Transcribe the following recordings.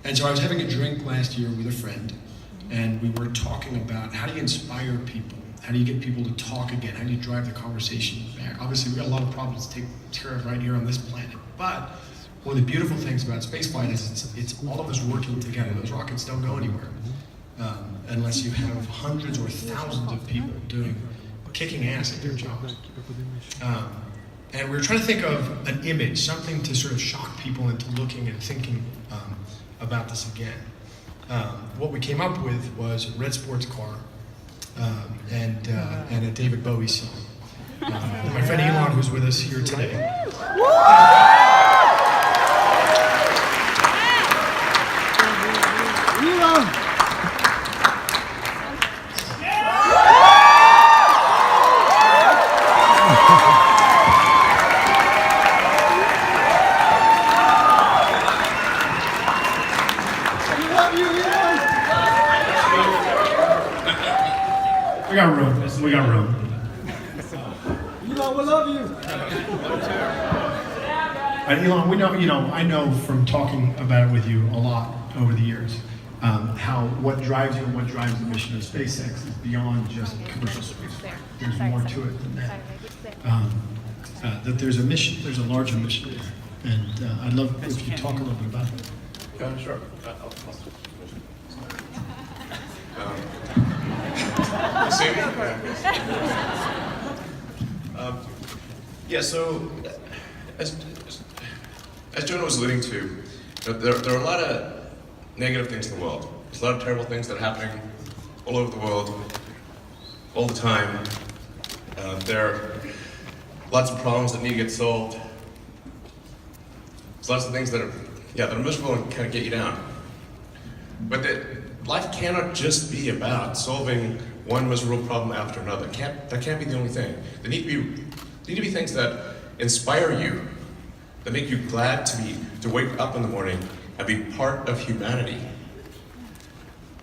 And so I was having a drink last year with a friend, and we were talking about how do you inspire people? How do you get people to talk again? How do you drive the conversation back? Obviously, we've got a lot of problems to take care of right here on this planet. But one of the beautiful things about spaceflight is it's all of us working together. Those rockets don't go anywhere unless you have hundreds or thousands of people kicking ass at their jobs. And we were trying to think of an image, something to sort of shock people into looking and thinking about this again. What we came up with was a red sports car and a David Bowie song. My friend Elon, who's with us here today. Elon! We got room. Elon, we love you. And Elon, I know from talking about it with you a lot over the years, how what drives you and what drives the mission of SpaceX is beyond just commercial space. There's more to it than that. That there's a mission, there's a larger mission there. And I'd love if you talk a little bit about it. Yeah, sure. See me? Yeah, so as Jonah was alluding to, there are a lot of negative things in the world. There's a lot of terrible things that are happening all over the world, all the time. There are lots of problems that need to get solved. There's lots of things that are miserable and kind of get you down. But life cannot just be about solving one miserable problem after another. That can't be the only thing. There need to be things that inspire you, that make you glad to wake up in the morning and be part of humanity.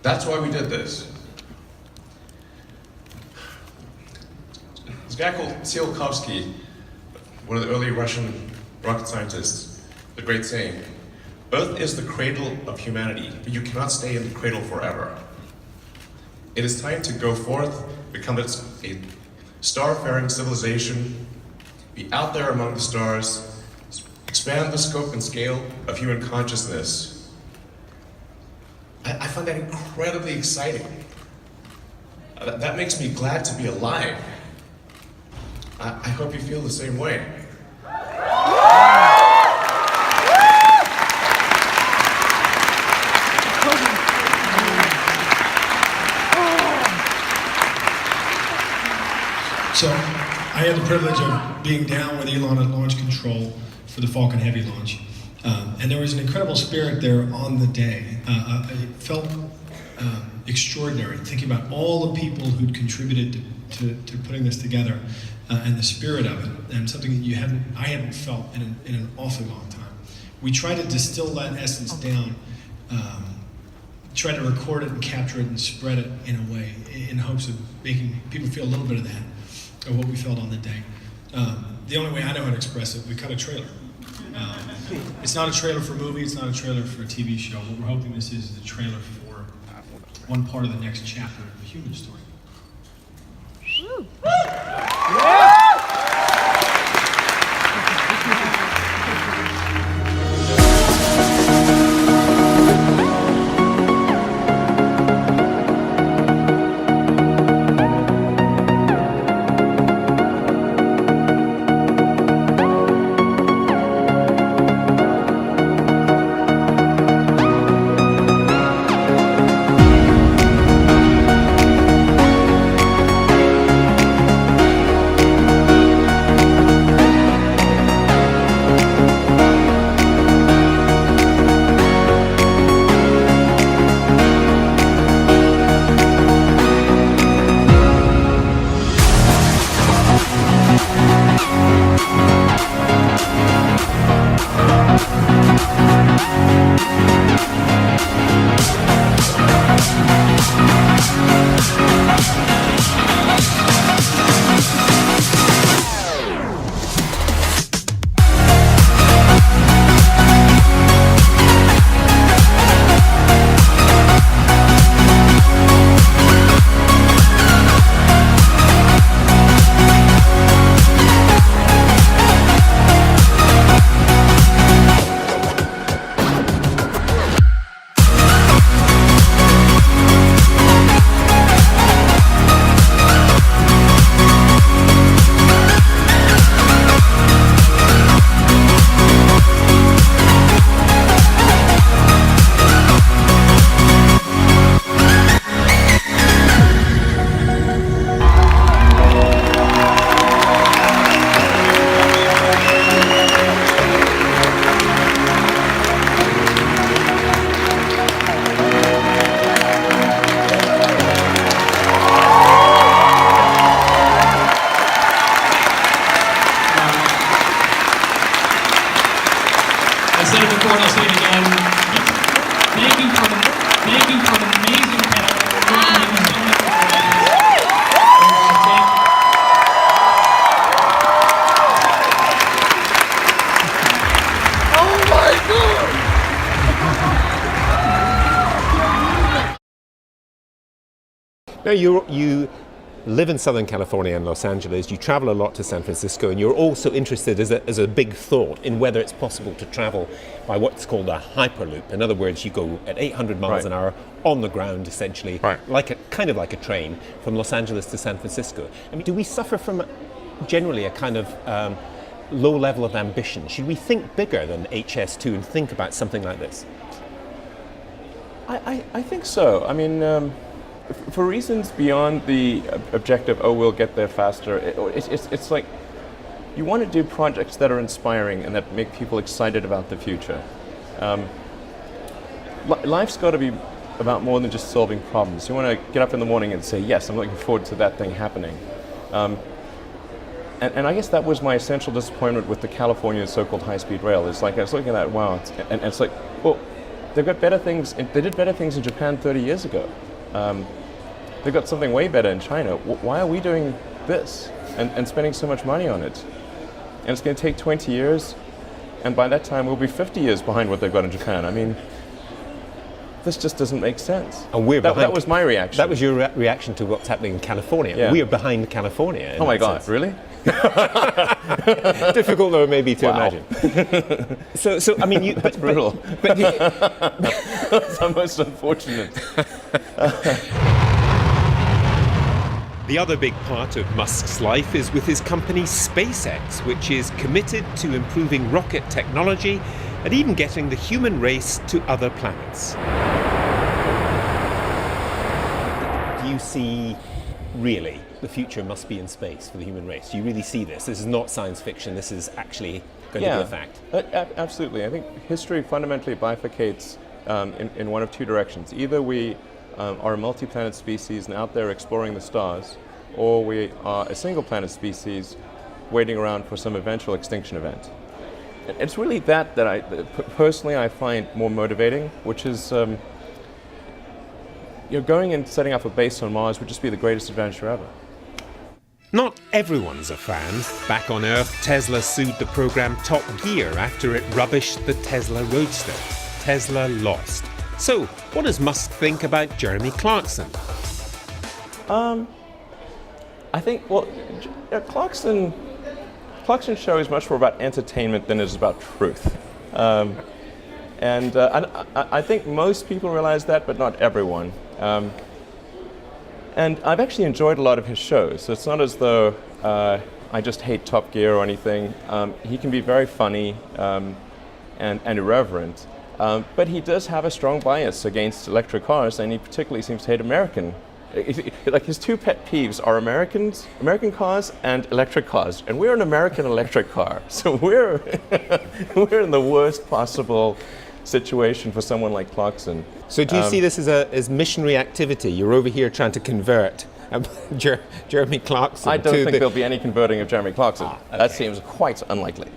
That's why we did this. This guy called Tsiolkovsky, one of the early Russian rocket scientists, the great saying, "Earth is the cradle of humanity, but you cannot stay in the cradle forever. It is time to go forth, become a star-faring civilization, be out there among the stars, expand the scope and scale of human consciousness." I find that incredibly exciting. That makes me glad to be alive. I hope you feel the same way. So I had the privilege of being down with Elon at launch control for the Falcon Heavy launch. And there was an incredible spirit there on the day. It felt extraordinary, thinking about all the people who'd contributed to putting this together and the spirit of it, and something that I hadn't felt in an awfully long time. We tried to distill that essence down, try to record it and capture it and spread it in a way, in hopes of making people feel a little bit of that, of what we felt on the day. The only way I know how to express it, we cut a trailer. It's not a trailer for a movie, it's not a trailer for a TV show. What we're hoping this is a trailer for one part of the next chapter of the human story. Now, you live in Southern California and Los Angeles, you travel a lot to San Francisco, and you're also interested as a big thought in whether it's possible to travel by what's called a hyperloop. In other words, you go at 800 miles an hour on the ground, essentially, kind of like a train, from Los Angeles to San Francisco. I mean, do we suffer from generally a kind of low level of ambition? Should we think bigger than HS2 and think about something like this? I think so. I mean, for reasons beyond the objective, we'll get there faster, it's like you want to do projects that are inspiring and that make people excited about the future. Life's got to be about more than just solving problems. You want to get up in the morning and say, yes, I'm looking forward to that thing happening. And I guess that was my essential disappointment with the California so-called high-speed rail. It's like I was looking at that, wow, and it's like, well, they've got better things. They did better things in Japan 30 years ago. They've got something way better in China. Why are we doing this and spending so much money on it? And it's going to take 20 years, and by that time we'll be 50 years behind what they've got in Japan. I mean, this just doesn't make sense. And that was my reaction. That was your reaction to what's happening in California. Yeah. We are behind California. Oh my God, sense. Really? Difficult though, maybe, to imagine. So I mean, that's brutal. But That's the most unfortunate. The other big part of Musk's life is with his company SpaceX, which is committed to improving rocket technology and even getting the human race to other planets. Do you see, really, the future must be in space for the human race? Do you really see this? This is not science fiction, this is actually going to be a fact. Absolutely. I think history fundamentally bifurcates in one of two directions. Either we are a multi-planet species and out there exploring the stars, or we are a single-planet species waiting around for some eventual extinction event. It's really that I personally I find more motivating, which is going and setting up a base on Mars would just be the greatest adventure ever. Not everyone's a fan. Back on Earth, Tesla sued the program Top Gear after it rubbished the Tesla Roadster. Tesla lost. So, what does Musk think about Jeremy Clarkson? I think, well, Clarkson's show is much more about entertainment than it is about truth. And I think most people realize that, but not everyone. And I've actually enjoyed a lot of his shows, so it's not as though I just hate Top Gear or anything. He can be very funny and irreverent. But he does have a strong bias against electric cars, and he particularly seems to hate American. Like his two pet peeves are American cars and electric cars, and we're an American electric car, so we're in the worst possible situation for someone like Clarkson. So do you see this as missionary activity? You're over here trying to convert Jeremy Clarkson. I don't think there'll be any converting of Jeremy Clarkson. Okay. That seems quite unlikely.